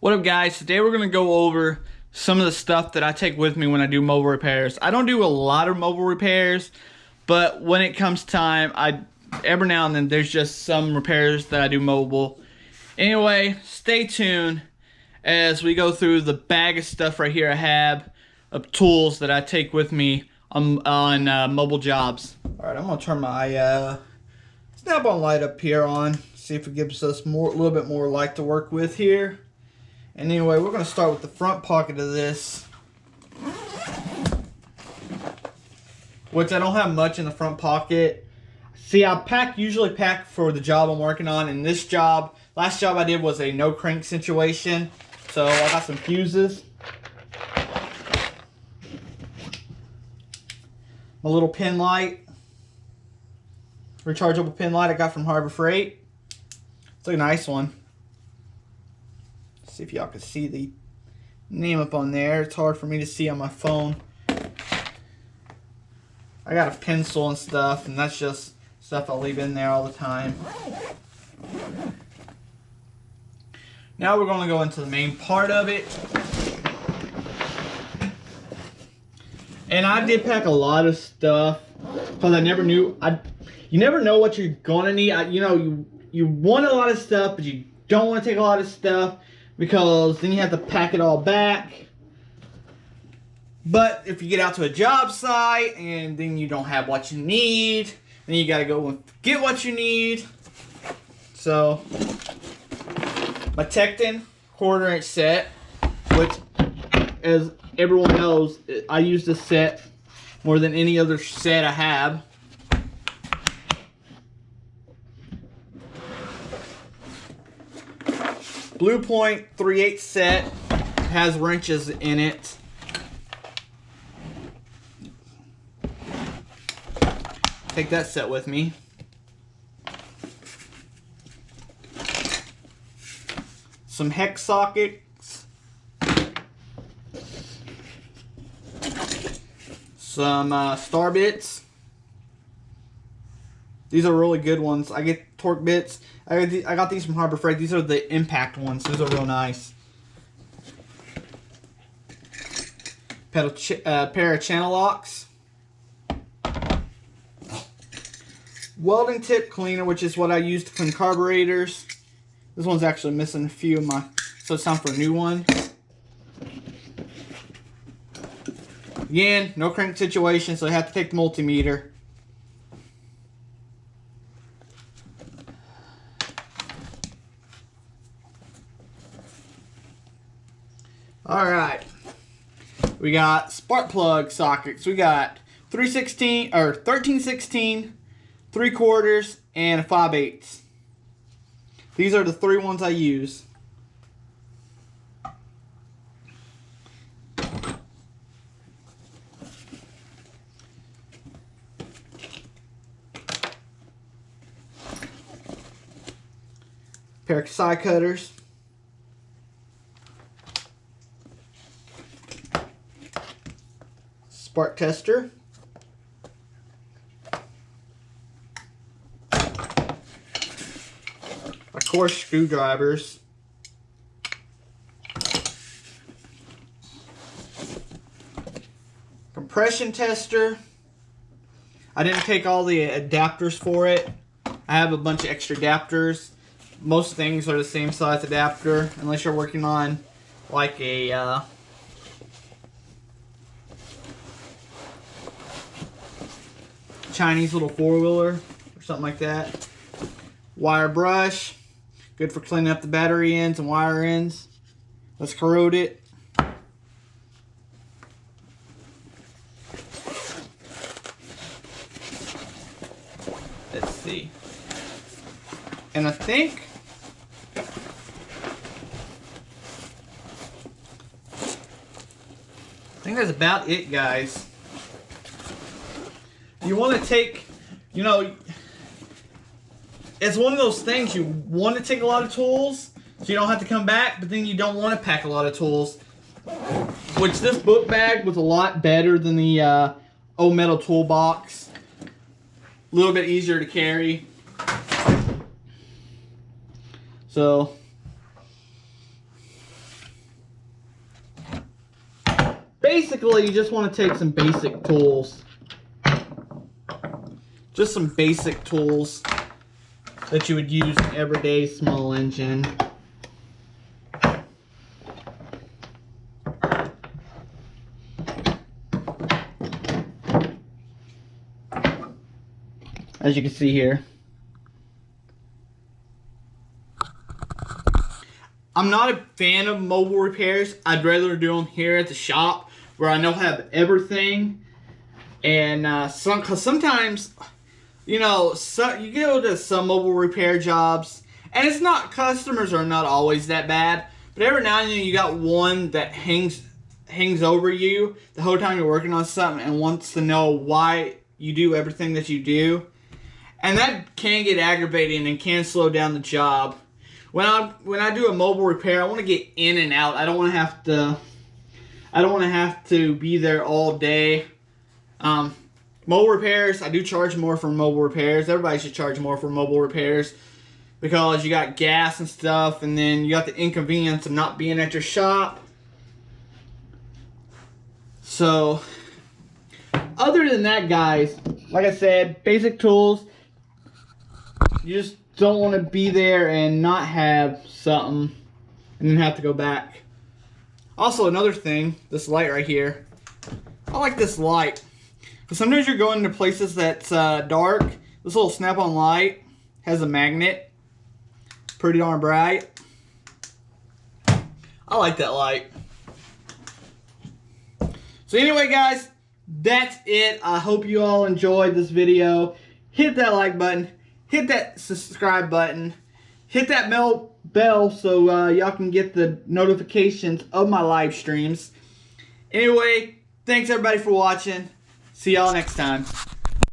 What up, guys? Today we're going to go over some of the stuff that I take with me when I do mobile repairs. I don't do a lot of mobile repairs, but when it comes time, every now and then there's just some repairs that I do mobile. Anyway, stay tuned as we go through the bag of stuff right here I have of tools that I take with me on mobile jobs. Alright, I'm going to turn my Snap-on light up here on, see if it gives us a little bit more light to work with here. And anyway, we're going to start with the front pocket of this, which I don't have much in the front pocket. See, I usually pack for the job I'm working on, and this job, last job I did was a no crank situation. So I got some fuses, my little pin light, rechargeable pin light I got from Harbor Freight. It's a nice one. See if y'all can see the name up on there. It's hard for me to see on my phone. I got a pencil and stuff, and that's just stuff I'll leave in there all the time. Now we're going to go into the main part of it. And I did pack a lot of stuff because I never knew. You never know what you're going to need. You want a lot of stuff, but you don't want to take a lot of stuff, because then you have to pack it all back. But if you get out to a job site and then you don't have what you need, then you gotta go and get what you need. So, my Tekton 1/4 inch set, which, as everyone knows, I use this set more than any other set I have. Blue Point 3/8 set has wrenches in it. Take that set with me. Some hex sockets. Some star bits. These are really good ones. I get torque bits. I got these from Harbor Freight. These are the impact ones. These are real nice. Pair of channel locks. Welding tip cleaner, which is what I use to clean carburetors. This one's actually missing a few of my, so it's time for a new one. Again, no crank situation, so I have to take the multimeter. Alright, we got spark plug sockets. We got 13/16, 3/4, and a 5/8. These are the three ones I use. Pair of side cutters. Spark tester. Of course, screwdrivers. Compression tester. I didn't take all the adapters for it. I have a bunch of extra adapters. Most things are the same size adapter, unless you're working on like a Chinese little 4-wheeler or something like that. Wire brush, good for cleaning up the battery ends and wire ends. Let's corrode it. Let's see. And I think that's about it, guys. You want to take, it's one of those things, you want to take a lot of tools so you don't have to come back, but then you don't want to pack a lot of tools. Which this book bag was a lot better than the old metal toolbox. A little bit easier to carry. So basically, you just want to take some basic tools. Just some basic tools that you would use in everyday small engine. As you can see here. I'm not a fan of mobile repairs. I'd rather do them here at the shop where I know I have everything. And cause sometimes, you know, you go to some mobile repair jobs, and it's not, customers are not always that bad, but every now and then you got one that hangs over you the whole time you're working on something and wants to know why you do everything that you do. And that can get aggravating and can slow down the job. When I do a mobile repair, I want to get in and out. I don't want to have to be there all day. Mobile repairs, I do charge more for mobile repairs. Everybody should charge more for mobile repairs because you got gas and stuff, and then you got the inconvenience of not being at your shop. So, other than that, guys, like I said, basic tools. You just don't want to be there and not have something and then have to go back. Also, another thing, this light right here. I like this light. Because sometimes you're going to places that's dark. This little snap-on light has a magnet. Pretty darn bright. I like that light. So anyway, guys, that's it. I hope you all enjoyed this video. Hit that like button. Hit that subscribe button. Hit that bell so y'all can get the notifications of my live streams. Anyway, thanks everybody for watching. See y'all next time.